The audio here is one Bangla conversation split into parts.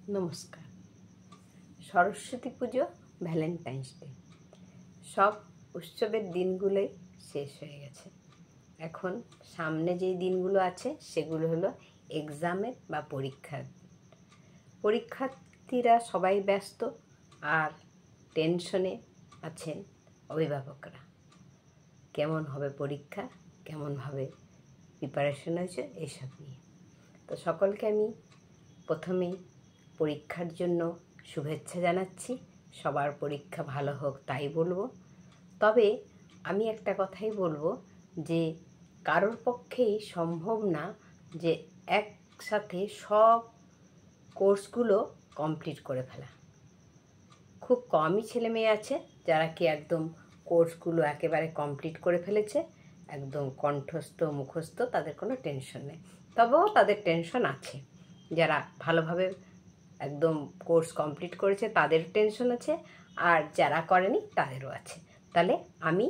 নমস্কার। সরস্বতী পুজো, ভ্যালেন্টাইন্স ডে সব উৎসবের দিনগুলোই শেষ হয়ে গেছে। এখন সামনে যেই দিনগুলো আছে সেগুলো হলো এক্সামের বা পরীক্ষার। পরীক্ষার্থীরা সবাই ব্যস্ত আর টেনশনে আছেন অভিভাবকরা। কেমন হবে পরীক্ষা, কেমনভাবে প্রিপারেশন হয়েছে এইসব নিয়ে। তো সকলকে আমি প্রথমেই পরীক্ষার জন্য শুভেচ্ছা জানাচ্ছি। সবার পরীক্ষা ভালো হোক তাই বলবো। তবে আমি একটা কথাই বলবো যে কারোর পক্ষেই সম্ভব না যে একসাথে সব কোর্সগুলো কমপ্লিট করে ফেলা। খুব কমই ছেলে মেয়ে আছে যারা কি একদম কোর্সগুলো একেবারে কমপ্লিট করে ফেলেছে, একদম কণ্ঠস্থ মুখস্থ, তাদের কোনো টেনশন নেই। তবেও তাদের টেনশন আছে। যারা ভালোভাবে একদম কোর্স কমপ্লিট করেছে তাদের টেনশন আছে, আর যারা করেনি তাদেরও আছে। তাহলে আমি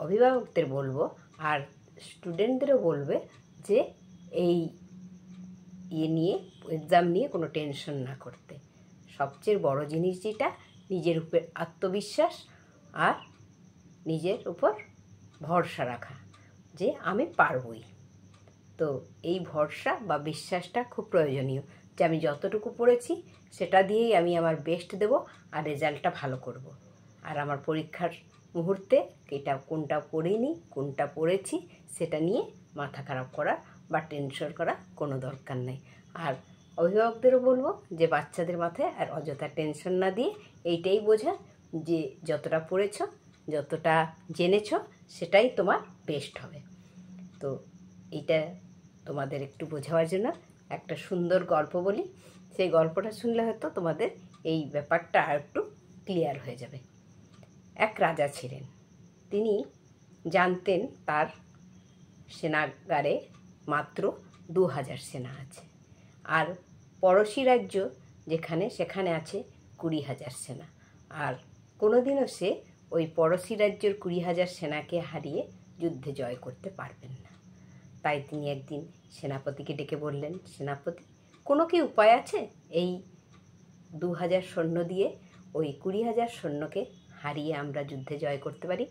অভিভাবকদের বলবো আর স্টুডেন্টদেরও বলবে যে এই নিয়ে এক্সাম নিয়ে কোনো টেনশন না করতে। সবচেয়ে বড় জিনিস যেটা, নিজের উপর আত্মবিশ্বাস আর নিজের উপর ভরসা রাখা যে আমি পারবই। তো এই ভরসা বা বিশ্বাসটা খুব প্রয়োজনীয় যে আমি যতটুকু পড়েছি সেটা দিয়েই আমি আমার বেস্ট দেব আর রেজাল্টটা ভালো করব। আর আমার পরীক্ষার মুহূর্তে এটা কোনটা পড়িনি কোনটা পড়েছি সেটা নিয়ে মাথা খারাপ করা বা টেনশন করা কোনো দরকার নেই। আর অভিভাবকদেরও বলবো যে বাচ্চাদের মাথায় আর অযথা টেনশন না দিয়ে এইটাই বোঝা যে যতটা পড়েছ, যতটা জেনেছ সেটাই তোমার বেস্ট হবে। তো এইটা তোমাদের একটু বোঝাবার জন্য একটা সুন্দর গল্প বলি। সেই গল্পটা শুনলে হয়তো তোমাদের এই ব্যাপারটা আর একটু ক্লিয়ার হয়ে যাবে। এক রাজা ছিলেন, তিনি জানতেন তার সেনাগারে মাত্র 2000 সেনা আছে, আর পড়শি রাজ্য সেখানে আছে 20,000 সেনা। আর কোনোদিনও সে ওই পড়শি রাজ্যের 20,000 সেনাকে হারিয়ে যুদ্ধে জয় করতে পারবেন না। তাই তিনি একদিন সেনাপতিকে ডেকে বললেন, সেনাপতি, কোনো কি উপায় আছে এই 2000 সৈন্য দিয়ে ওই 20,000 সৈন্যকে হারিয়ে আমরা যুদ্ধে জয় করতে পারি?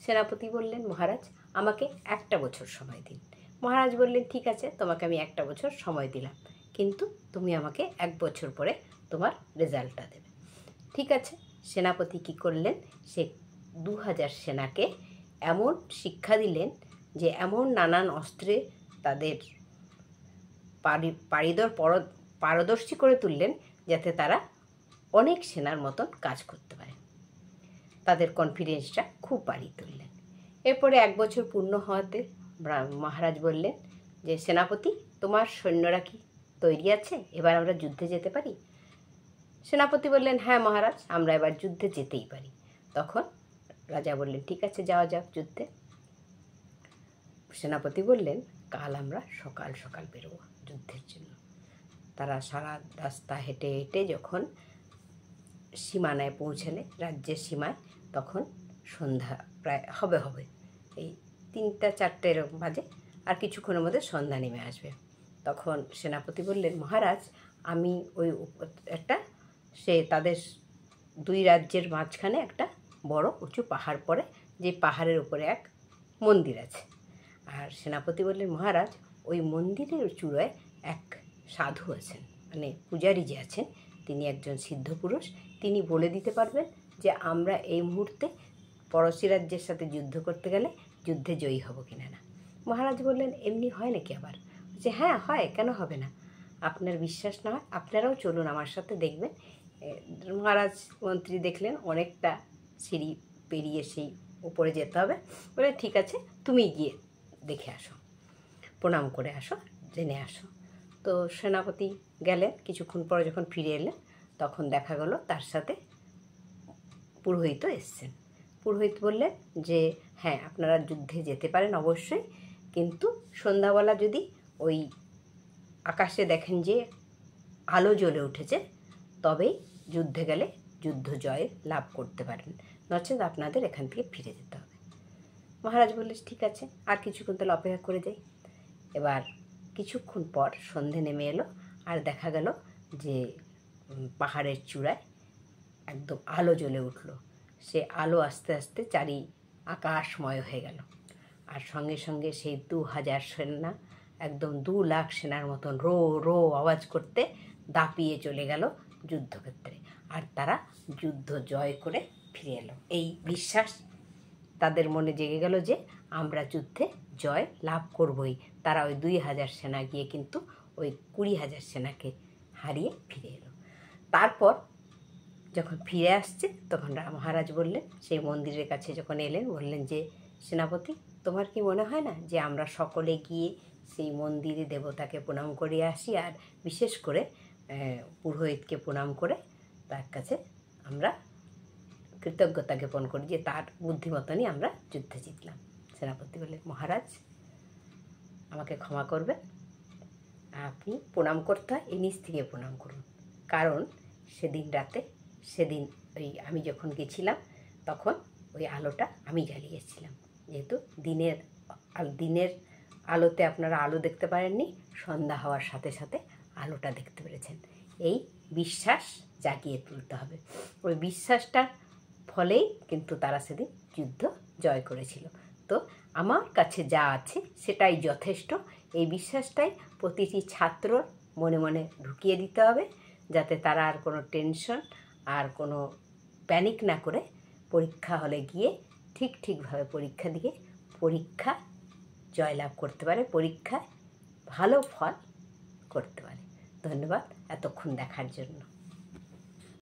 সেনাপতি বললেন, মহারাজ, আমাকে 1 বছর সময় দিন। মহারাজ বললেন, ঠিক আছে, তোমাকে আমি 1 বছর সময় দিলাম, কিন্তু তুমি আমাকে 1 বছর পরে তোমার রেজাল্টটা দেবে। ঠিক আছে। সেনাপতি কী করলেন, সে 2000 সেনাকে এমন শিক্ষা দিলেন যে এমন নানান অস্ত্রে তাদের পারদর্শী করে তুললেন যাতে তারা অনেক সেনার মতন কাজ করতে পারে। তাদের কনফিডেন্সটা খুব বাড়িয়ে তুললেন। এরপরে 1 বছর পূর্ণ হওয়াতে মহারাজ বললেন যে, সেনাপতি, তোমার সৈন্যরা কি তৈরি আছে? এবার আমরা যুদ্ধে যেতে পারি? সেনাপতি বললেন, হ্যাঁ মহারাজ, আমরা এবার যুদ্ধে যেতেই পারি। তখন রাজা বললেন, ঠিক আছে, যাওয়া যাক যুদ্ধে। সেনাপতি বললেন, কাল আমরা সকাল সকাল বেরোবো যুদ্ধের জন্য। তারা সারা রাস্তা হেঁটে হেঁটে যখন সীমানায় পৌঁছালে, রাজ্যের সীমায়, তখন সন্ধ্যা প্রায় হবে এই 3টা-4টে এরকম বাজে, আর কিছুক্ষণের মধ্যে সন্ধ্যা নেমে আসবে। তখন সেনাপতি বললেন, মহারাজ, আমি ওই তাদের 2 রাজ্যের মাঝখানে একটা বড় উঁচু পাহাড় পড়ে, যে পাহাড়ের উপরে এক মন্দির আছে। আর সেনাপতি বললেন, মহারাজ, ওই মন্দিরের চূড়ায় এক সাধু আছেন, মানে পূজারী যে আছেন, তিনি একজন সিদ্ধ পুরুষ। তিনি বলে দিতে পারবেন যে আমরা এই মুহূর্তে পড়শি রাজ্যের সাথে যুদ্ধ করতে গেলে যুদ্ধে জয়ী হব কিনা না। মহারাজ বললেন, এমনি হয় নাকি আবার? যে হ্যাঁ হয়, কেন হবে না? আপনার বিশ্বাস না হয় আপনারাও চলুন আমার সাথে, দেখবেন। মহারাজ মন্ত্রী দেখলেন অনেকটা সিঁড়ি পেরিয়ে সেই উপরে যেতে হবে। বলে, ঠিক আছে, তুমি গিয়ে দেখে আসো, প্রণাম করে আসো, জেনে আসো। তো সেনাপতি গেলেন। কিছুক্ষণ পরে যখন ফিরে এলেন তখন দেখা গেল তার সাথে পুরোহিতও এসছেন। পুরোহিত বললেন যে হ্যাঁ, আপনারা যুদ্ধে যেতে পারেন অবশ্যই, কিন্তু সন্ধ্যাবেলা যদি ওই আকাশে দেখেন যে আলো জ্বলে উঠেছে, তবেই যুদ্ধে গেলে যুদ্ধ জয় লাভ করতে পারেন, নচেত আপনাদের এখান থেকে ফিরে যেতে হবে। মহারাজ বললেন, ঠিক আছে, আর কিছুক্ষণ তাহলে অপেক্ষা করে যাই। এবার কিছুক্ষণ পর সন্ধে নেমে এলো, আর দেখা গেল যে পাহাড়ের চূড়ায় একদম আলো জ্বলে উঠল। সে আলো আস্তে আস্তে চারি আকাশময় হয়ে গেল। আর সঙ্গে সঙ্গে সেই 2000 সেনা, একদম 2 লাখ সেনার মতন রো রো আওয়াজ করতে দাপিয়ে চলে গেল যুদ্ধক্ষেত্রে। আর তারা যুদ্ধ জয় করে ফিরে এলো। এই বিশ্বাস তাদের মনে জেগে গেল যে আমরা যুদ্ধে জয় লাভ করবই। তারা ওই 2000 সেনা গিয়ে কিন্তু ওই 20,000 সেনাকে হারিয়ে ফিরে এলো। তারপর যখন ফিরে আসছে তখন মহারাজ বললেন, সেই মন্দিরের কাছে যখন এলেন, বললেন যে সেনাপতি, তোমার কি মনে হয় না যে আমরা সকলে গিয়ে সেই মন্দিরে দেবতাকে প্রণাম করে আসি, আর বিশেষ করে পুরোহিতকে প্রণাম করে তার কাছে আমরা কৃতজ্ঞতা জ্ঞাপন করি যে তার বুদ্ধিমতনই আমরা যুদ্ধে জিতলাম। সেনাপতি বললেন, মহারাজ আমাকে ক্ষমা করবেন, আপনি প্রণাম করতে হয় এই নিচ থেকে প্রণাম করুন। কারণ সেদিন রাতে, সেদিন ওই আমি যখন গেছিলাম তখন ওই আলোটা আমি জ্বালিয়েছিলাম। যেহেতু দিনের আলোতে আপনারা আলো দেখতে পারেননি, সন্ধ্যা হওয়ার সাথে সাথে আলোটা দেখতে পেরেছেন। এই বিশ্বাস জাগিয়ে তুলতে হবে। ওই বিশ্বাসটার ফলেই কিন্তু তারা সেদিন যুদ্ধ জয় করেছিল। তো আমার কাছে যা আছে সেটাই যথেষ্ট। এই বিশ্বাসটাই প্রতিটি ছাত্রর মনে মনে ঢুকিয়ে দিতে হবে, যাতে তারা আর কোনো টেনশন আর কোনো প্যানিক না করে পরীক্ষা হলে গিয়ে ঠিকভাবে পরীক্ষা দিয়ে পরীক্ষা জয়লাভ করতে পারে, পরীক্ষায় ভালো ফল করতে পারে। ধন্যবাদ এতক্ষণ দেখার জন্য।